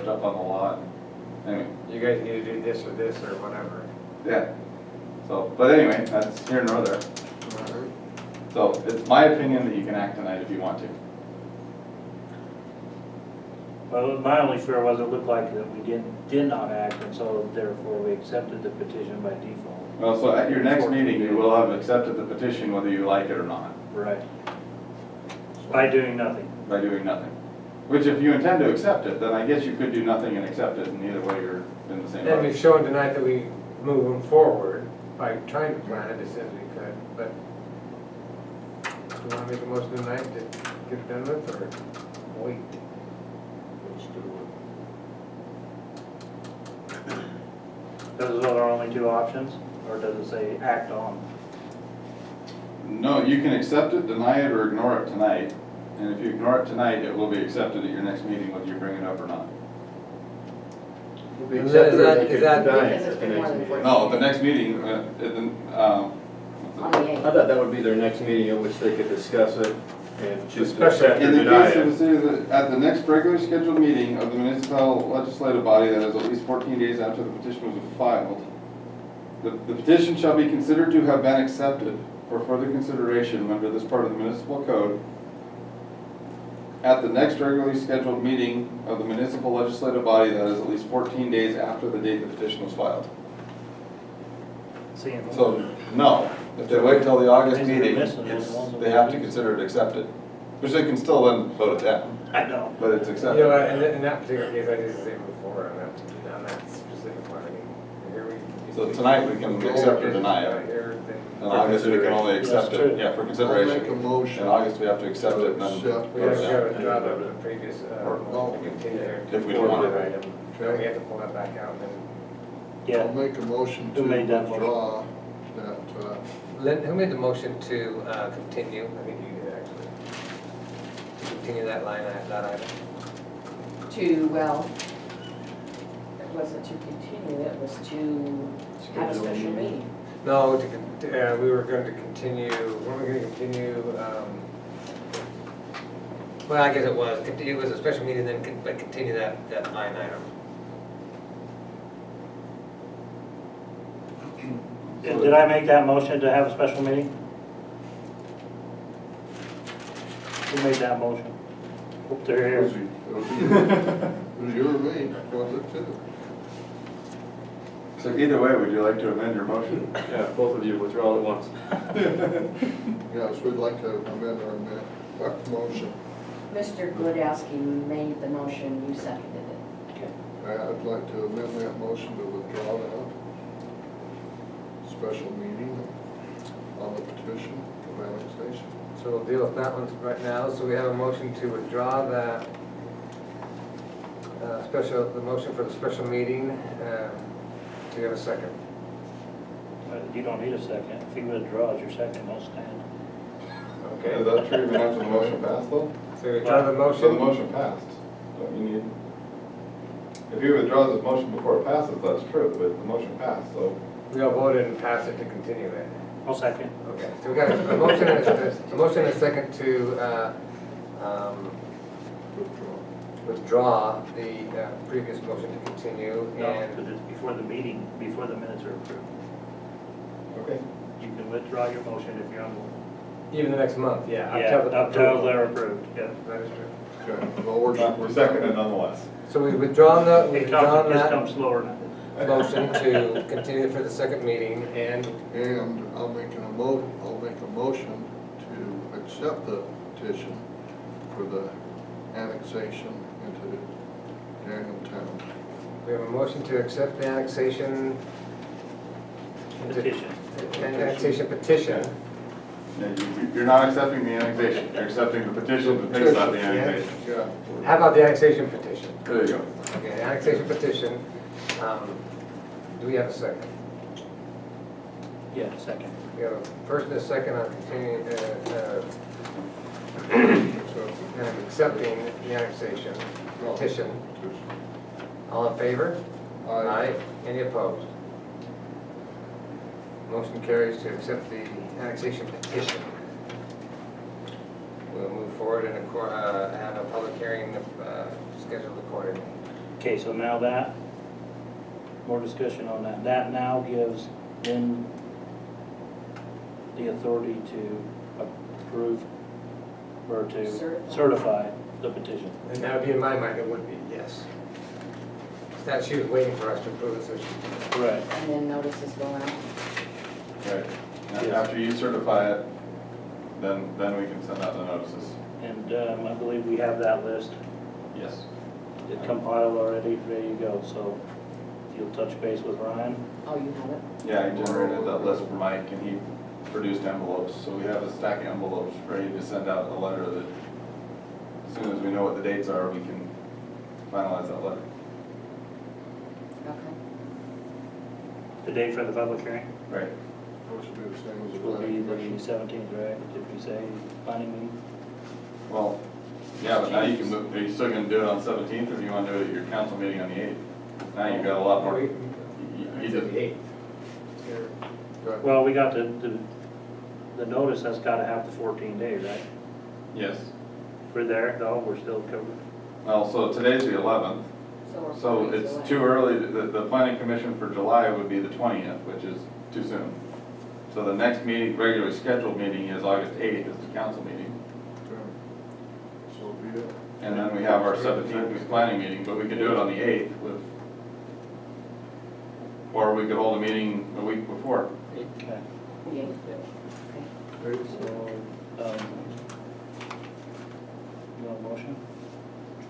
up on the lot. Anyway, You guys need to do this or this or whatever. yeah. So, but anyway, that's here nor there. Alright. So it's my opinion that you can act tonight if you want to. Well, my only fear was it looked like that we did not act, and so therefore we accepted the petition by default. Well, so at your next meeting, you will have accepted the petition whether you like it or not, Right. By doing nothing. by doing nothing. Which if you intend to accept it, then I guess you could do nothing and accept it, and either way you're in the same And we've boat. shown tonight that we moving forward by trying to plan it as soon as we could, but do you want to make a motion tonight to get it done with, or wait? Let's do Those are our only two options, or does it say act on? No, you can accept it, deny it, or ignore it tonight. And if you ignore it tonight, it will be accepted at your next meeting whether you bring it up or not. Will be Is that- accepted or is you can that- deny Because it it's at the been more next than meeting. 14. No, the next meeting, On the I 8th. thought that would be their next meeting at which they could discuss it and choose to Especially accept or in the deny case of the it. city, at the next regular scheduled meeting of the municipal legislative body that is at least 14 days after the petition was filed, the petition shall be considered to have been accepted for further consideration under this part of the municipal code at the next regularly scheduled meeting of the municipal legislative body that is at least 14 days after the date the petition was filed. Seeing. So, no, if they wait till the August Things are meeting, missing, those ones that they we have to missed. consider it accepted. Which they can still then vote it down, I know. but it's You accepted. know, in that particular case, I just say move forward on that specific one. I mean, here we. So tonight we can accept or deny it. Here, then- In August, we can only accept That's it, true. yeah, for it. I'll make a consideration. motion. In August, we have to accept it and then Accept. We have vote to it go down. and drop the previous, Or- motion to continue. If we don't want it. Then we have to pull that back out and then. Yeah, I'll make a motion to Who made that motion? withdraw that, Lynn, who made the motion to continue? I think you did actually. To continue that line, that item. Well, it wasn't to continue, it was to have a special meeting. No, we were going to continue, weren't we going to continue, well, I guess it was a special meeting, then but continue that line item. did I make that motion to have a special meeting? Who made that motion? Hope they're it here. was your me, was it too? So either way, would you like to amend your motion? Yeah, both of you withdraw at once. Yes, we'd like to amend our motion. Mr. Glodowski made the motion, you seconded it. Okay. I'd like to amend that motion to withdraw that special meeting on the petition of annexation. So we'll deal with that one right now. So we have a motion to withdraw that the motion for the special meeting. Do you have a second? You don't need a second. If he withdraws, your second will stand. Okay. Is that true even after the motion passed though? So we withdraw the So the motion. motion passed, don't you need? If he withdraws his motion before it passes, that's true, but the motion passed, so. We all voted and passed it to continue it. I'll second. Okay, so we got a motion and a second to withdraw the previous motion to continue No, and, because it's before the meeting, before the minutes are approved. Okay. You can withdraw your motion if you're on even the next month, yeah. the, yeah, up till they're approved, yeah. That is true. Okay, well, we're Seconded nonetheless. So we've withdrawn It just that comes slower now. motion to continue for the second meeting and And I'll make a motion to accept the petition for the annexation into Daniel Town. we have a motion to accept the annexation. Petition. Annexation petition. Yeah, you're not accepting the annexation, you're accepting the petition that takes out the annexation. Yeah. How about the annexation petition? There you go. Okay, the annexation petition. Do we have a second? Yeah, second. We have a first and a second on continuing, and accepting the annexation petition. All in favor? Aye. Any opposed? Motion carries to accept the annexation petition. We'll move forward and have a public hearing scheduled accordingly. Okay, so now that, more discussion on that. That now gives them the authority to approve or to Certify. certify the petition. And that would be, in my mind, it would be, yes. That she was waiting for us to approve it, so she. Right. And then notices go out. Right. Yes. And after you certify it, then we can send out the notices. And I believe we have that list. Yes. It compiled already, ready to go, so if you'll touch base with Ryan. Oh, you have it? Yeah, he generated that list for Mike and he produced envelopes, so we have a stack of envelopes ready to send out a letter that, as soon as we know what the dates are, we can finalize that letter. Okay. The date for the public hearing Right. Which should be the same as the will be planning the commission. 17th, right? Did we say planning meeting? Well, yeah, but now you can move, are you still gonna do it on 17th, or do you wanna do it at your council meeting on the 8th? Now you've got a lot more, you It's just, the 8th. Okay. Well, we got the notice has gotta have the 14 days, right? yes. We're there, though, we're still covered. Well, so today's the 11th, So we're so 4 days it's away. too early, the planning commission for July would be the 20th, which is too soon. So the next meeting, regularly scheduled meeting is August 8th, is the council meeting. Okay. So be it. And then we have our 17th planning meeting, but we could do it on the 8th with, or we could hold a meeting a week before. Okay. Yeah. Okay. So, you want a motion?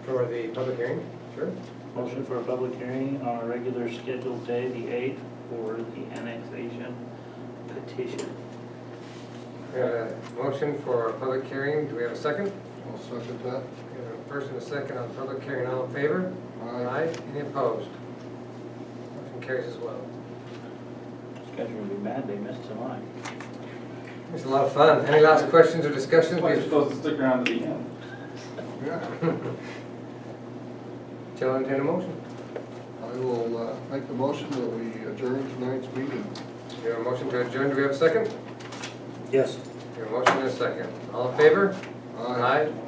For the public hearing, sure. Motion for a public hearing on a regular scheduled day, the 8th, for the annexation petition. We have a motion for a public hearing, do we have a second? I'll second that. We have a first and a second on public hearing, all in favor? Aye. Any opposed? Motion carries as well. Guys are gonna be mad they missed tonight. It was a lot of fun. Any last questions or discussions? Why are you supposed to stick around to the end? Yeah. Chair will entertain a motion. I will make the motion that we adjourn tonight's meeting. We have a motion to adjourn, do we have a second? Yes. We have a motion and a second. All in favor?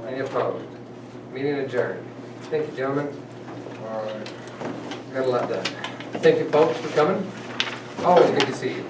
Any opposed? Meeting adjourned. Thank you, gentlemen. All right. Got a lot done. Thank you, folks, for coming. Always good to see you.